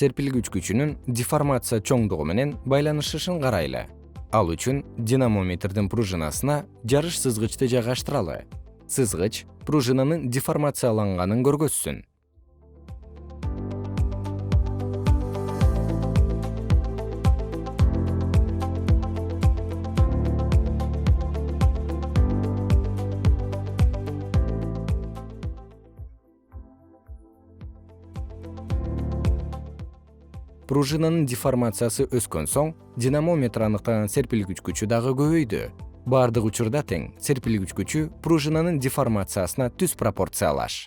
серпилгич күчүнүн деформация чоңдугу менен байланышышын карайлы. Ал үчүн динамометрдин пружинасына жарыш сызгычты жайгаштыралы. Сызгыч пружинанын деформацияланганын көргөзсүн. Пружинанын деформациясы өскөн соң, динамометр аныктаган серпилгич күчү дагы көбөйдү. Бардык учурда тең серпилгич күчү пружинанын деформациясына түз пропорциялаш.